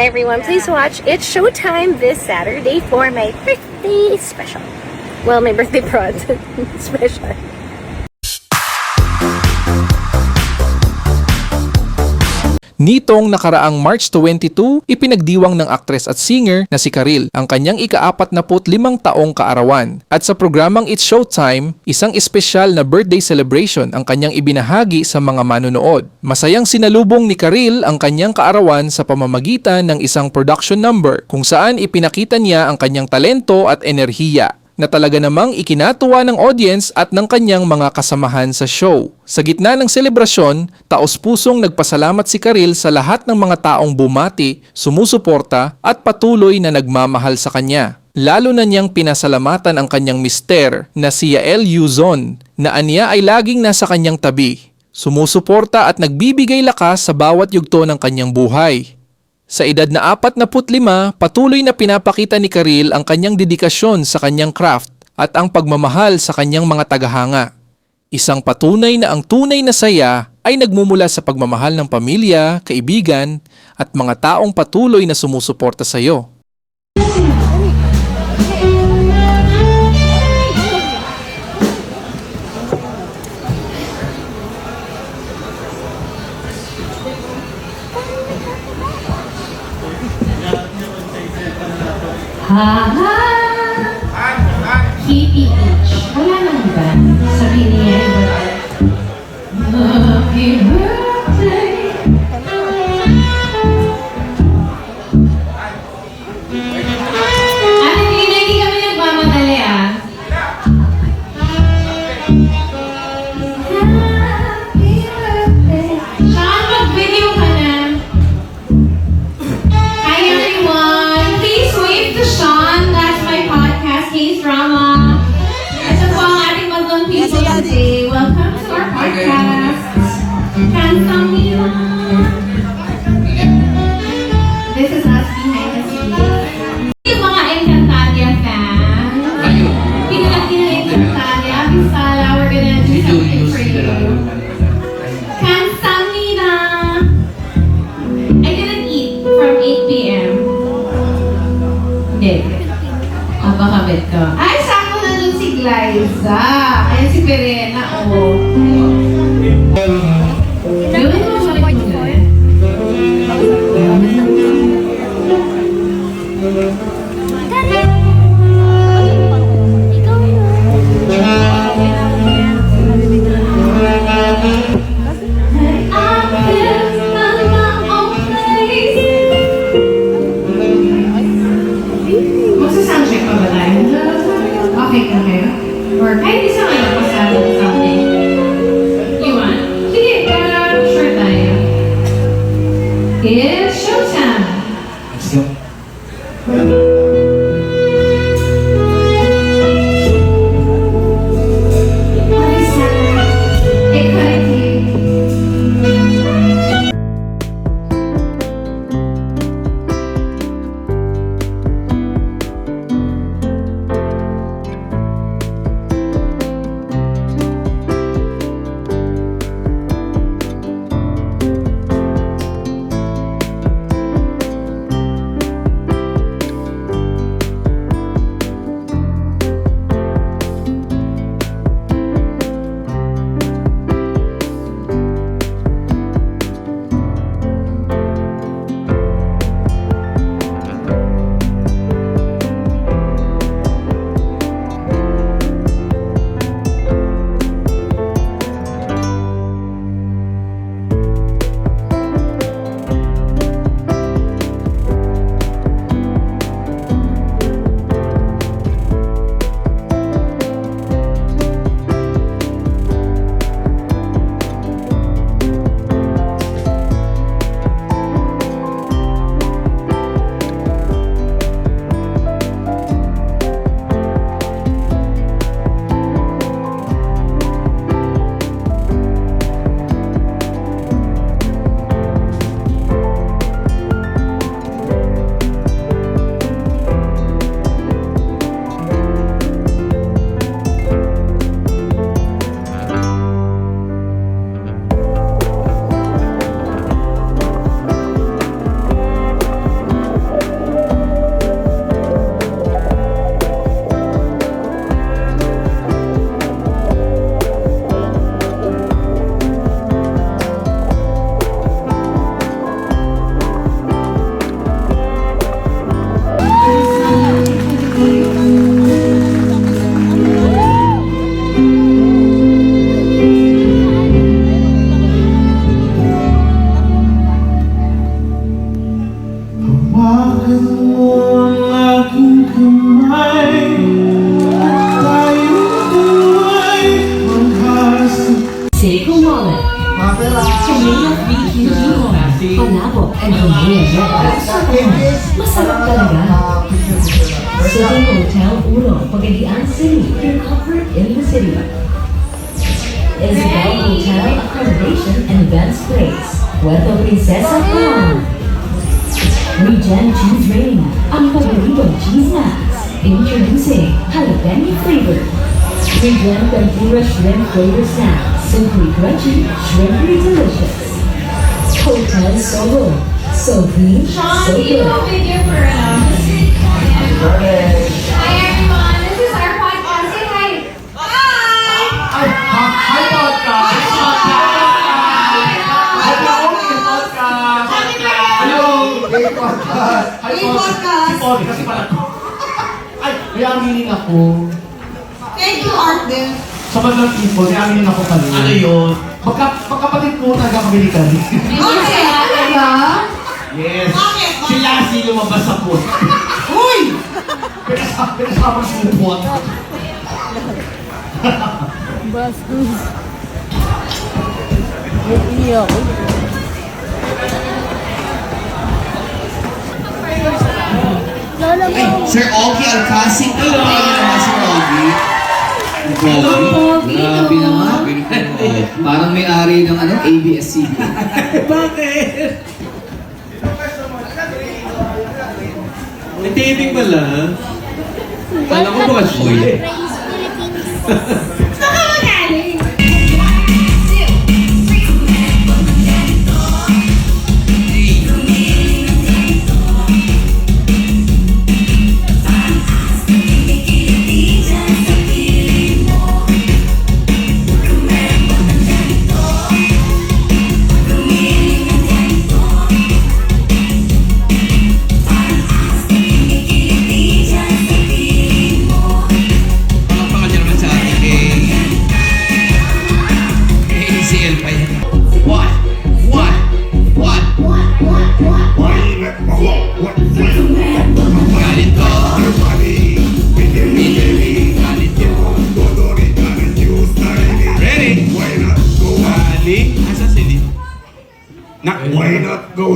Hi everyone, please watch It's Showtime this Saturday for my birthday special. Well, my birthday prod special. Nitong nakaraang March 22, ipinagdiwang ng aktres at singer na si Karil ang kanyang ika-45 taong kaarawan. At sa programang It's Showtime, isang espesyal na birthday celebration ang kanyang ibinahagi sa mga manonood. Masayang sinalubong ni Karil ang kanyang kaarawan sa pamamagitan ng isang production number kung saan ipinakita niya ang kanyang talento at enerhiya na talaga namang ikinatuwa ng audience at ng kanyang mga kasamahan sa show. Sa gitna ng selebrasyon, taos-pusong nagpasalamat si Karil sa lahat ng mga taong bumati, sumusuporta at patuloy na nagmamahal sa kanya. Lalo na niyang pinasalamatan ang kanyang mister na si Yael Yuzon na aniya ay laging nasa kanyang tabi, sumusuporta at nagbibigay lakas sa bawat yugto ng kanyang buhay. Sa edad na 45, patuloy na pinapakita ni Karil ang kanyang dedikasyon sa kanyang craft at ang pagmamahal sa kanyang mga tagahanga. Isang patunay na ang tunay na saya ay nagmumula sa pagmamahal ng pamilya, kaibigan at mga taong patuloy na sumusuporta sa iyo. Haha! KPH. Wala nang iba. Sabi niya iba. Happy birthday! Ate Tina, hindi kami nagmamadali ah. Happy birthday! Sean, mag-video ka na. Hi everyone! Please wave to Sean. That's my podcast, Case Drama. Ito po ang ating magandang people today. Welcome to our podcast. Kansamila. This is us behind the scenes. Yung mga Encantadia fans. Pinalaki na Encantadia. Abisala, we're gonna do something for you. Kansamila. I didn't eat from 8 p.m. Hindi. Kabit ko. Ay, sakto na dun si Glyza. Ayan si Perena, oh. Gawin mo siya rin ko eh. Magsasoundcheck pa ba tayo? Okay ka kayo? Or kahit isa nga pasado something. You want? Sige, mo ang aking kamay at tayong buhay maghasa. Seiko Wallet, Tomato BQD Wallet, Panabo and Romeo Masarap talaga. Southern Hotel Uno, Pagadian City, your comfort in the city. Isabel Hotel Accommodation and Events Place, Puerto Princesa, Palawan. Regen Cheese Ring, ang paboritong cheese snacks. Introducing jalapeno flavor. Regen Tempura Shrimp Flavor Snack. Simply crunchy, shrimply delicious. Hotel Solo. So clean, Sean, so do you good. have a video for Hi everyone, this is our podcast. Say hi. Hi! Hi, podcast! Hello, podcast! Hello, podcast! Hi, podcast! Kasi pala ko. Ay, may aminin ako. Thank you, Arden. Sa Bandang People, may aminin ako pala. Ano yun? Magkapatid po talaga kami ni Kali. Okay, Yes. Si Lassie lumabas sa pot. Uy! Pinasama sa pot. Sir Ogie Alcacid. Hello! Naman Sir Ogie. Grabe naman. Parang may-ari ng ABS-CBN. Bakit? May taping pala. Kala ko ba Oy. Saan ka magaling? Palakpakan niyo naman sa ating ACL pa yan. What? Galit ko. Galit ko. Ready? Galing? Asa sili? Why not go